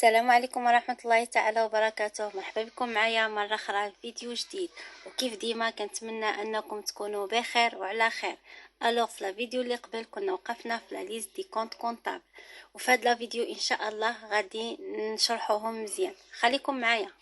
السلام عليكم ورحمة الله تعالى وبركاته. مرحبا بكم معايا مرة أخرى في فيديو جديد، وكيف ديما كنتمنى أنكم تكونوا بخير وعلى خير. الوغ في الفيديو اللي قبل كنا وقفنا في لا ليست دي كونت كونطابل، وفي هذا الفيديو إن شاء الله غادي نشرحوهم مزيان. خليكم معايا.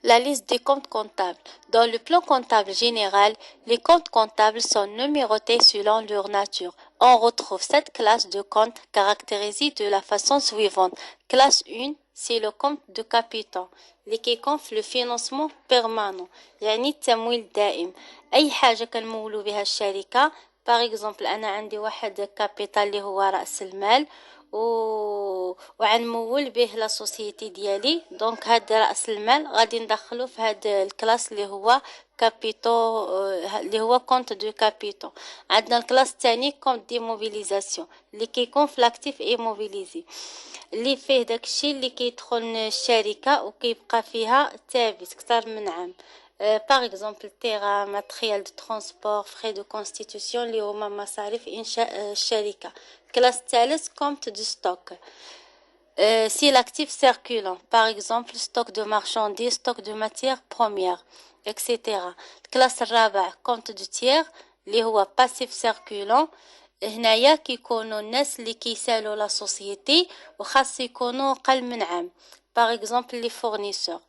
La liste des comptes comptables. Dans le plan comptable général, les comptes comptables sont numérotés selon leur nature. On retrouve 7 classes de comptes caractérisées de la façon suivante. Classe 1, c'est le compte de capitaux, اللي كيكون le financement permanent، يعني التمويل الدائم. أي حاجة كنمولو بها الشركة. باغ اكزومبل أنا عندي واحد كابيتال اللي هو رأس المال، وعنمول به لا سوسيتي ديالي. دونك هاد راس المال غادي ندخلو في هاد الكلاس اللي هو كابيتو، اللي هو كونت دو كابيتو. عندنا الكلاس الثاني كونت دي موبيليزاسيون، اللي كيكون في لاكتيف اي موبيليزي، اللي فيه داكشي اللي كيدخل الشركه وكيبقى فيها ثابت اكثر من عام. باغ اكزومبل تيغا، ماتريال دو ترونسبور، فري دو كونستيتيوسيون اللي هما مصاريف انشاء الشركه. الكلاس الثالث كومت دو ستوك، si l'actif circulant, par exemple stock de marchandises, stock de matières premières, etc. الكلاس الرابع compte du tiers اللي هو passif circulant. هنايا كيكونوا الناس اللي كيسالوا لا سوسيتي وخاص يكونوا قل من عام، par exemple les fournisseurs.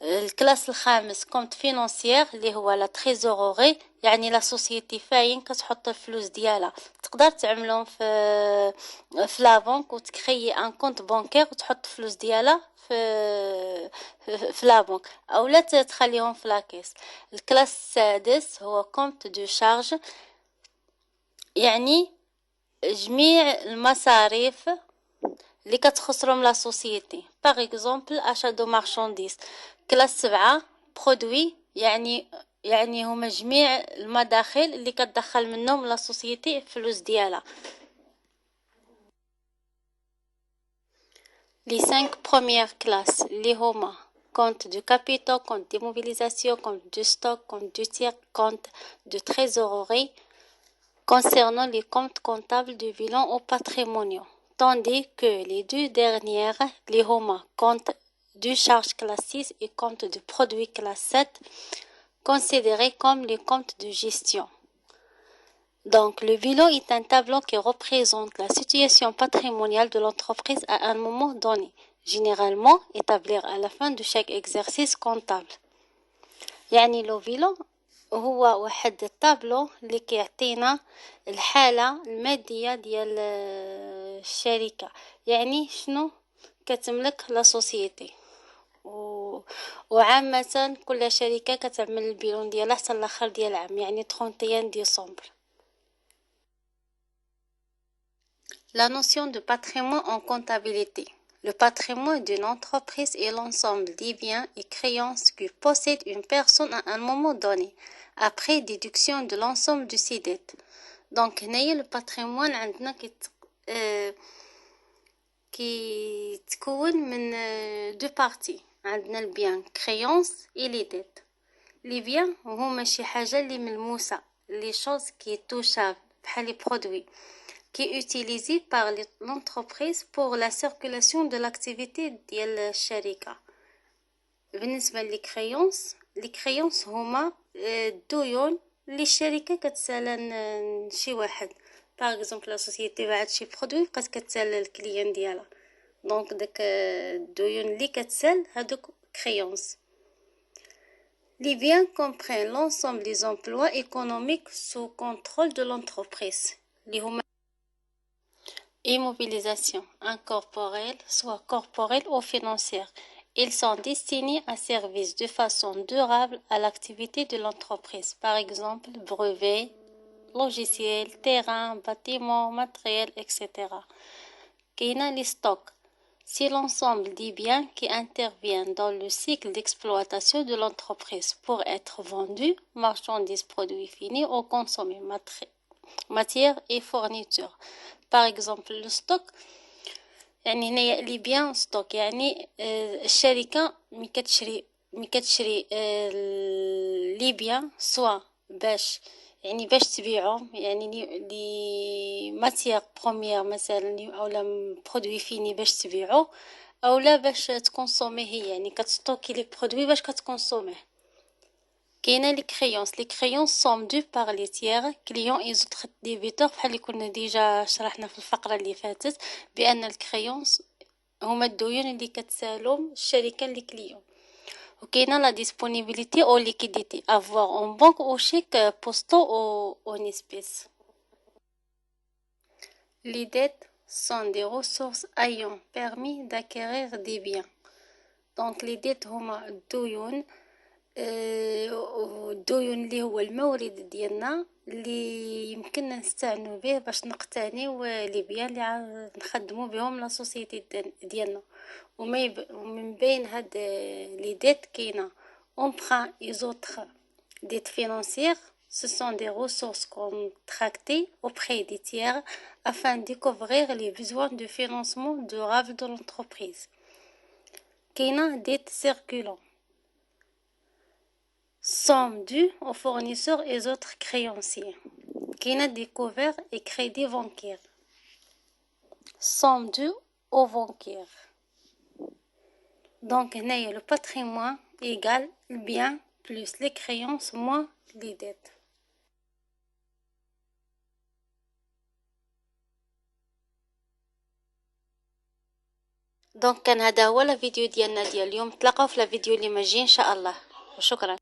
الكلاس الخامس كونت فينانسيير اللي هو لا تريزوروري، يعني لا سوسيتي فاين كتحط الفلوس ديالها، تقدر تعملهم في لا بنك وتكريي ان كونت بانكير وتحط الفلوس ديالها في لا بنك، اولا تخليهم في لاكيس. الكلاس السادس هو كونت دو شارج، يعني جميع المصاريف اللي كتخسرهم لا سوسيتي، باغ اكزومبل اشا دو مارشانديز. كلاس 7 برودوي، يعني هما جميع المداخل اللي كتدخل منهم لا سوسيتي فلوس ديالها. لي 5 بروميير كلاس اللي هما compte du capitaux, compte d'immobilisation, compte du stock, compte du tiers, compte de trésorerie, concernant les comptes comptables du bilan ou patrimoniaux. Tandis que les deux dernières, les HOMA, compte de charge classe 6 et compte de produit classe 7, considérés comme les comptes de gestion. Donc, le bilan est un tableau qui représente la situation patrimoniale de l'entreprise à un moment donné, généralement établi à la fin de chaque exercice comptable. يعني لو bilan هو واحد الطابلو اللي كيعطينا الحالة المادية ديال الشركة، يعني شنو كتملك لا سوسيتي. وعامة كل شركة كتعمل البيلون ديالها حتى الاخر ديال العام، يعني 31 ديسمبر. La notion de patrimoine en comptabilité. Le patrimoine d'une entreprise est l'ensemble des biens et créances que possède une personne à un moment donné, après déduction de l'ensemble de ses dettes. Donc, le patrimoine عندنا كيتكون من deux parties. عندنا البيان créances et les dettes. Les biens هما شي حاجة اللي ملموسة، les choses qui touchent بحال les produits qui est utilisé par l'entreprise pour la circulation de l'activité ديال الشركة. بالنسبة لي créances هما الديون اللي الشركة كتسالن شي واحد، باغ اكزومبل لا سوسيتي باعت شي برودوي بقات كتسال الكليان ديالها، دونك داك الديون اللي كتسال هادوك créances. Les biens comprennent l'ensemble des emplois économiques sous contrôle de l'entreprise. اللي هما immobilisation incorporelle, soit corporelle ou financière. Ils sont destinés à servir de façon durable à l'activité de l'entreprise. Par exemple, brevets, logiciels, terrains, bâtiments, matériel, etc. Kina les stocks. C'est l'ensemble des biens qui interviennent dans le cycle d'exploitation de l'entreprise pour être vendus, marchandises, produits finis ou consommés, matières et fournitures. Par exemple, le stock، يعني هنا لي بيان ستوك، يعني الشركة مي كتشري لي بيان سوا باش يعني باش تبيعهم، يعني لي ماتيير بروميير مثلا اولا برودوي فيني باش تبيعو، اولا باش تكونسوميه هي، يعني كتستوكي لي برودوي باش كتكونسوميه. كاينه لي كريونس سون دو بار لي تيير كليون اي زوتر ديبيتور، بحال اللي كنا ديجا شرحنا في الفقره اللي فاتت بان الكريونس هما الديون اللي كتسالهم الشركه لي كليون. وكاينه لا ديسپونيبيليتي او ليكيديتي افوار اون بانك او شيك بوستو او اون اسبيس. Les dettes sont des ressources ayant permis d'acquérir des biens. Donc les dettes هما الديون، الديون اللي هو المورد ديالنا اللي يمكننا نستعنوا به باش نقتنيو لي بيان اللي نخدموا بهم لا سوسيتي ديالنا. ومن بين هاد لي ديت كاينه emprunt et autres dettes financières. Ce sont des ressources contractées auprès des tiers afin de couvrir les besoins de financement durable de l'entreprise. كاينه dette circulant somme due aux fournisseurs et autres créanciers. كاينه découvert et crédit bancaire somme due aux banquiers. Donc هنايا le patrimoine égale le bien plus les créances moins les dettes. دونك كان هذا هو الفيديو ديالنا ديال اليوم. نتلاقاو في الفيديو اللي ماجي ان شاء الله، وشكرا.